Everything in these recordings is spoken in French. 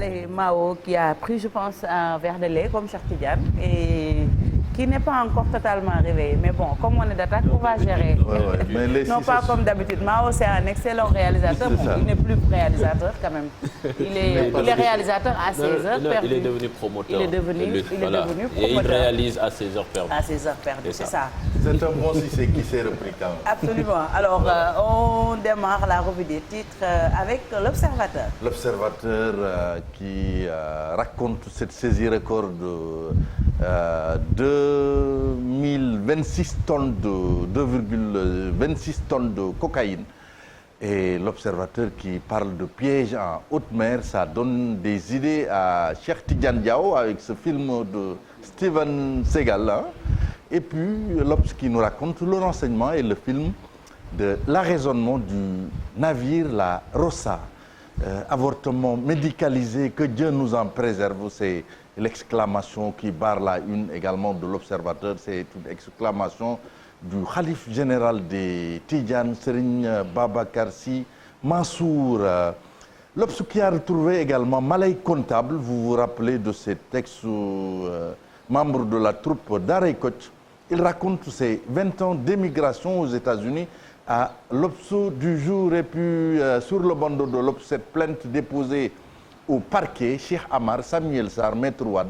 parler Mao qui a pris, je pense, un verre de lait comme Cheikh Tidiane et qui n'est pas encore totalement réveillé. Mais bon, comme on est d'attaque, on va gérer. Mais non pas comme d'habitude. Mao, c'est un excellent réalisateur. Bon, il n'est plus réalisateur quand même. Il est réalisateur à 16 heures perdues. Il est devenu promoteur. Il est devenu promoteur. Et il réalise à 16 heures perdues. À 16 heures perdues, c'est ça. C'est un bon Cissé qui s'est repris quand même. Absolument. Alors, on démarre la revue des titres avec l'Observateur. L'Observateur qui raconte cette saisie record de 2,26 tonnes de cocaïne. Et l'Observateur qui parle de pièges en haute mer, ça donne des idées à Cheikh Tidiane Diao avec ce film de Steven Seagal. Hein. Et puis l'Obs qui nous raconte le renseignement et le film de l'arraisonnement du navire, la Rossa. Avortement médicalisé, que Dieu nous en préserve, c'est l'exclamation qui barre la une également de l'Observateur, c'est une exclamation du khalife général des Tidjanes, Serigne Babacar Sy Mansour. L'Obs qui a retrouvé également Malay Comptable, vous vous rappelez de cet ex-membre de la troupe d'Arey Kocc. Il raconte ses 20 ans d'émigration aux États-Unis à l'Obs du jour. Et puis sur le bandeau de l'Obs, cette plainte déposée au parquet, Cheikh Amar, Samuel Sarr, Maître Wade,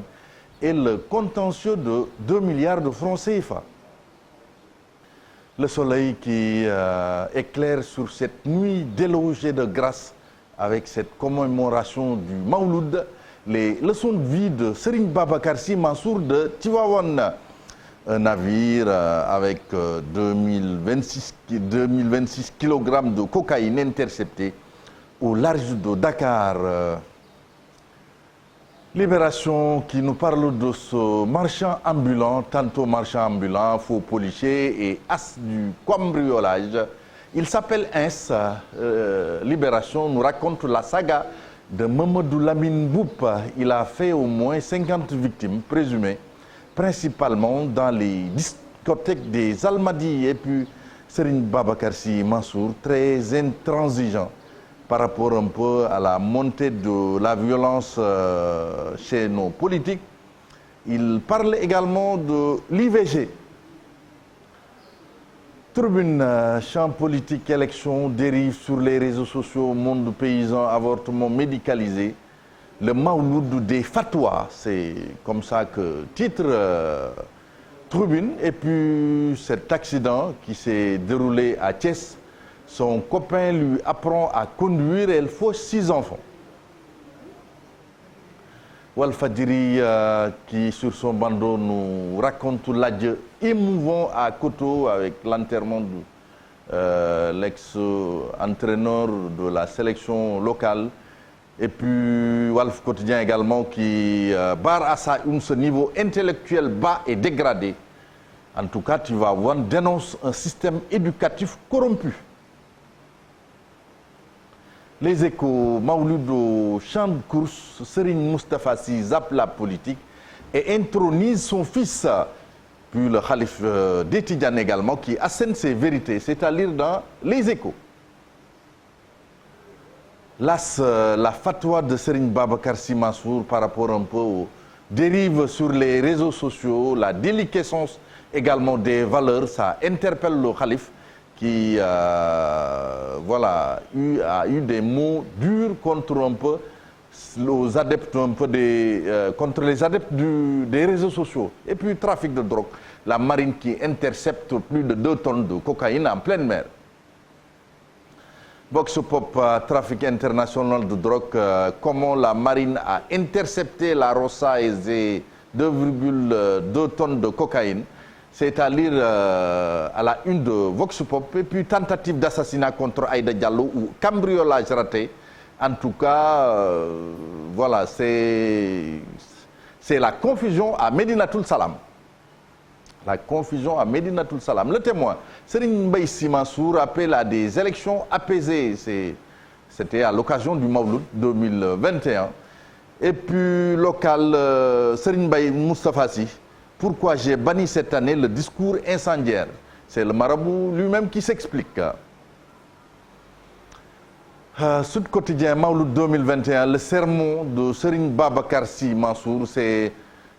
et le contentieux de 2 milliards de francs CFA. Le soleil qui éclaire sur cette nuit délogée de grâce avec cette commémoration du Mawlud, les leçons de vie de Serigne Babacar Sy Mansour de Tivaouane. Un navire avec 2026 kg de cocaïne interceptée au large de Dakar. Libération qui nous parle de ce marchand ambulant, tantôt marchand ambulant, faux policier et as du cambriolage. Il s'appelle Ins. Libération nous raconte la saga de Mamadou Lamine Boup. Il a fait au moins 50 victimes présumées, principalement dans les discothèques des Almadies. Et puis Serigne Babacar Sy Mansour, très intransigeant par rapport un peu à la montée de la violence chez nos politiques. Il parle également de l'IVG. Tribune, champ politique, élection, dérive sur les réseaux sociaux, monde paysan, avortement médicalisé. Le Mawlud des fatwas, c'est comme ça que titre Tribune. Et puis cet accident qui s'est déroulé à Thiès, son copain lui apprend à conduire et elle fauche 6 enfants. Walfadjri qui sur son bandeau nous raconte l'adieu émouvant à Koto avec l'enterrement de l'ex-entraîneur de la sélection locale. Et puis Walf Quotidien également qui barre à sa une ce niveau intellectuel bas et dégradé. En tout cas, tu vas voir, dénonce un système éducatif corrompu. Les Échos, Mawlud au champ de course, Serigne Moustapha Sy zappe la politique et intronise son fils. Puis le khalife des Tidjanes également qui assène ses vérités, c'est à lire dans Les Échos. La fatwa de Serigne Babacar Sy Mansour par rapport un peu aux dérives sur les réseaux sociaux, la déliquescence également des valeurs, ça interpelle le khalife qui voilà, a eu des mots durs contre un peu les adeptes contre les adeptes des réseaux sociaux. Et puis trafic de drogue, la marine qui intercepte plus de 2 tonnes de cocaïne en pleine mer. Vox Pop, trafic international de drogue, comment la marine a intercepté la Rossa et ses 2,2 tonnes de cocaïne. C'est à lire à la une de Vox Pop. Et puis tentative d'assassinat contre Aïda Diallo ou cambriolage raté. En tout cas, voilà, c'est la confusion à Médinatoul Salam. La confusion à Médinatoul Salam. Le Témoin, Serigne Mbaye Sy Mansour appelle à des élections apaisées. C'était à l'occasion du Mawlud 2021. Et puis local, Serigne Mbaye Moustapha Sy. Pourquoi j'ai banni cette année le discours incendiaire? C'est le marabout lui-même qui s'explique. Sud Quotidien Mawlud 2021, le sermon de Serigne Babacar Sy Mansour, c'est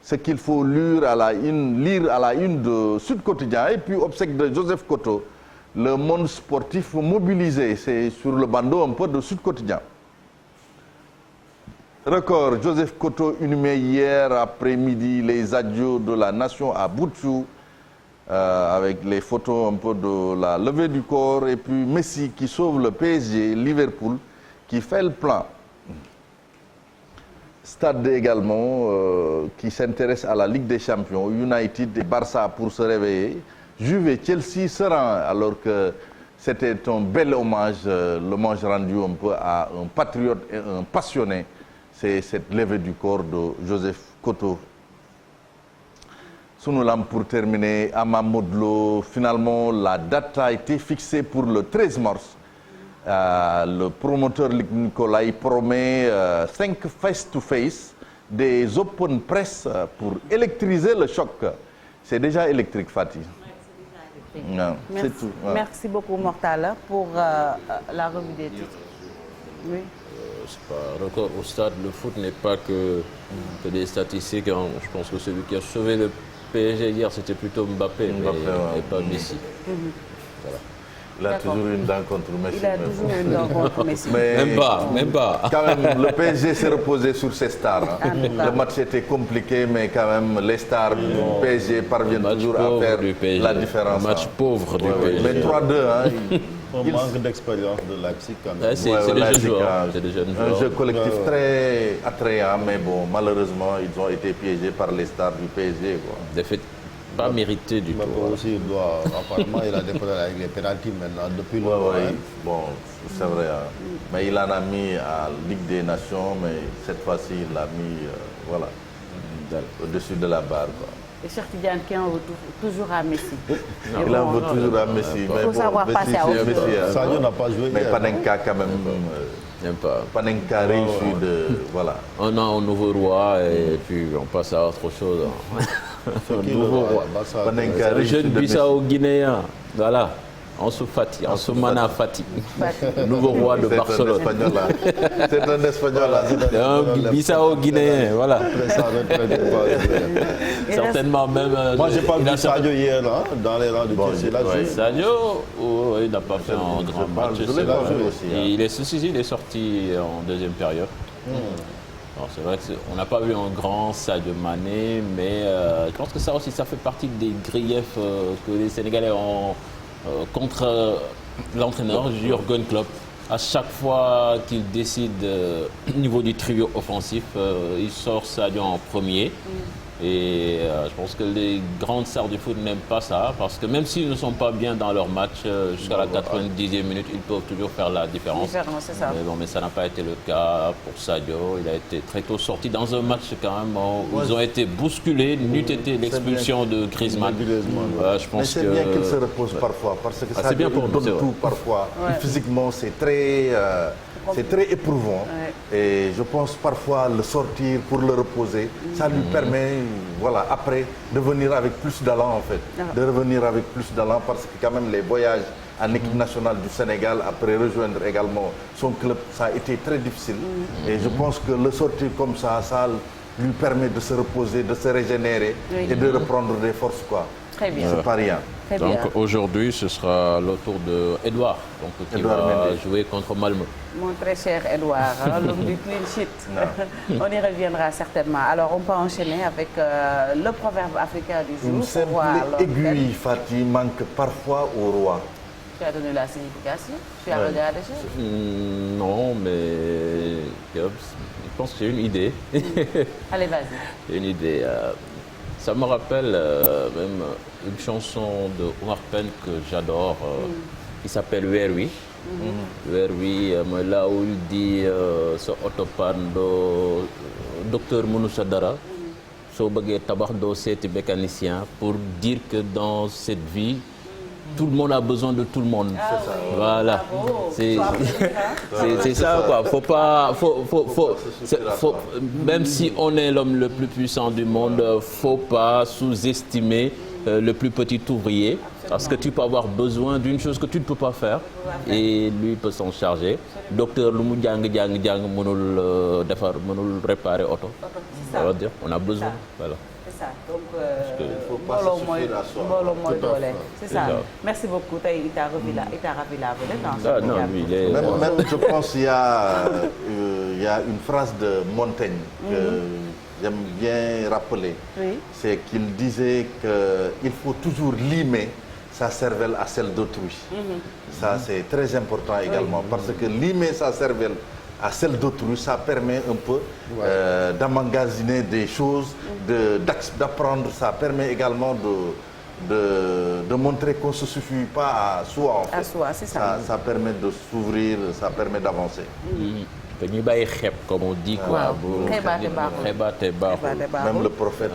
ce qu'il faut lire à la une de Sud Quotidien. Et puis obsèque de Joseph Koto, le monde sportif mobilisé, c'est sur le bandeau un peu de Sud Quotidien. Record, Joseph Koto inhumé hier après-midi les adieux de la nation à Boutchou, avec les photos un peu de la levée du corps, et puis Messi qui sauve le PSG, Liverpool qui fait le plein. Stade également qui s'intéresse à la Ligue des Champions, United et Barça pour se réveiller, Juve et Chelsea serein, alors que c'était un bel hommage, l'hommage rendu un peu à un patriote et un passionné. C'est cette levée du corps de Joseph Koto. Sunulam pour terminer, Ama Modlo, finalement la date a été fixée pour le 13 mars. Le promoteur Luc Nicolaï promet 5 face-to-face, des open press pour électriser le choc. C'est déjà électrique, Fatih. Non, c'est tout. Ouais. Merci beaucoup, Mortala, pour la revue des titres. Oui. C'est pas record au stade. Le foot n'est pas que des statistiques. Hein. Je pense que celui qui a sauvé le PSG hier, c'était plutôt Mbappé, mais pas Messi. Voilà. Il a toujours une dent contre Messi. Il a toujours une dent contre Messi. Même pas. Quand même, le PSG s'est reposé sur ses stars. Hein. Le match était compliqué, mais quand même, les stars du PSG parviennent toujours à faire la différence. Match pauvre du PSG. Mais 3-2, hein. Un manque d'expérience de Leipzig quand même. Ouais, c'est des jeunes joueurs. Un jeu collectif très attrayant, mais bon, malheureusement, ils ont été piégés par les stars du PSG. Défaite pas méritée du tout. Aussi, apparemment, il a déposé avec les pénaltys maintenant depuis le mois. Bon, c'est vrai. Hein. Mais il en a mis à Ligue des Nations, mais cette fois-ci, il l'a mis au-dessus de la barre. Quoi. Et Cheikh Tidiane qui en veut toujours à Messi. Il en veut toujours à Messi. Il faut savoir passer à autre chose. Sadio n'a pas joué. Mais Panenka, quand même. Panenka réussit de. Voilà. On a un nouveau roi et puis on passe à autre chose. Nouveau roi. Panenka réussit. Le jeune Bissau-Guinéen. Voilà. Ansu Fati, Ansoumana Fati, nouveau roi de Barcelone. C'est un Espagnol. C'est un Bissau-Guinéen, voilà. Certainement même. Moi, j'ai pas vu Sadio hier, là, dans les rangs du Chelsea. Sadio, il n'a pas fait un grand match. Il est sorti en deuxième période. C'est vrai qu'on n'a pas vu un grand Sadio Mané, mais je pense que ça aussi, ça fait partie des griefs que les Sénégalais ont contre l'entraîneur Jürgen Klopp. À chaque fois qu'il décide au niveau du trio offensif, il sort Sadio en premier. Et je pense que les grandes stars du foot n'aiment pas ça, parce que même s'ils ne sont pas bien dans leur match, jusqu'à la 90e minute, ils peuvent toujours faire la différence. C'est ça. Mais ça n'a pas été le cas pour Sadio. Il a été très tôt sorti dans un match quand même où ils ont été bousculés, n'eût été l'expulsion de Griezmann. Je pense c'est bien qu'il se repose parfois, parce que ça donne tout parfois. Physiquement, c'est très éprouvant. Et je pense parfois le sortir pour le reposer, ça lui permet, voilà, après, de venir avec plus d'allant en fait. De revenir avec plus d'allant parce que quand même les voyages en équipe nationale du Sénégal, après rejoindre également son club, ça a été très difficile. Et je pense que le sortir comme ça lui permet de se reposer, de se régénérer et de reprendre des forces, quoi. Très bien. C'est pas rien. Donc aujourd'hui, ce sera le tour d'Edouard, qui va jouer contre Malmö. Mon très cher Edouard, l'homme du clean sheet. On y reviendra certainement. Alors on peut enchaîner avec le proverbe africain du jour. Une simple aiguille, Fatih, manque parfois au roi. Tu as donné la signification? Tu as regardé ça? Non, mais je pense que j'ai une idée. Allez, vas-y. J'ai une idée. Ça me rappelle même une chanson de Omar Pène que j'adore, qui s'appelle Werwi. Werwi, là où il dit ce autopan de docteur Mounou Dara, so bëggee tabax doo seeti mécanicien, pour dire que dans cette vie, tout le monde a besoin de tout le monde. Voilà. C'est ça, quoi. Même si on est l'homme le plus puissant du monde, faut pas sous-estimer le plus petit ouvrier. Parce que tu peux avoir besoin d'une chose que tu ne peux pas faire et lui peut s'en charger. Docteur lu mu jàng mënul defar mënul réparer oto. Ça veut dire on a besoin voilà. C'est ça donc il faut pas se suffire à soi. mbooloo mooy doole. C'est ça. C'est ça. Merci beaucoup tey il t'a ravi la vedette. Ah non, lui, il est... Même je pense il y a une phrase de Montaigne que j'aime bien rappeler. Oui. C'est qu'il disait qu'il faut toujours limer sa cervelle à celle d'autrui. Ça c'est très important également parce que limer sa cervelle à celle d'autrui, ça permet un peu d'emmagasiner des choses, d'apprendre. Ça permet également de montrer qu'on ne se suffit pas à soi. En fait. À soi, c'est ça. Ça permet de s'ouvrir, ça permet d'avancer. dañuy bàyyi xeeb comme on dit quoi. xeebaate baaxul. Même le prophète.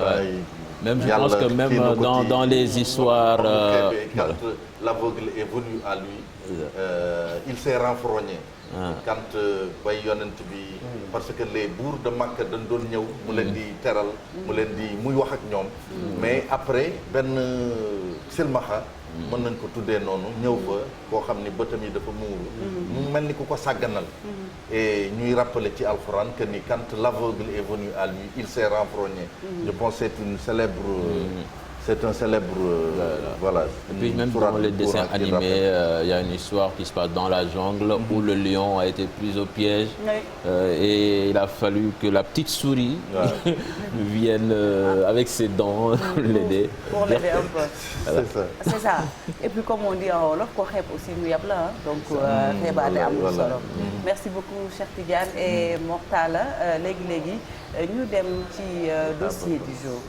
Même je pense que même dans les histoires. Quand l'aveugle est venu à lui, il s'est renfrogné. Quand bay yonent bi parce que les bourgs de Makka dañ doon ñëw mu leen di teral mu leen di muy wax ak ñoom mais après benn silmaxa mën nañ ko tuddee noonu ñëw fa koo xam ni bëtam yi dafa muuru mu mel ni ku ko sàgganal et ñuy rappeler ci alxuraan que ni quand l'aveugle est venu à lui il s'est renfrogné. Je pense que c'est un célèbre voilà. Et puis même dans les dessins animés, il y a une histoire qui se passe dans la jungle où le lion a été pris au piège et il a fallu que la petite souris vienne avec ses dents l'aider. Pour l'aider un peu. Voilà. C'est ça. Et puis comme on dit en wolof ko xeeb aussi mu yab la donc xeebaate amul solo. Merci beaucoup Cheikh Tidiane et Mor Talla léegi ñu dem ci dossier du jour.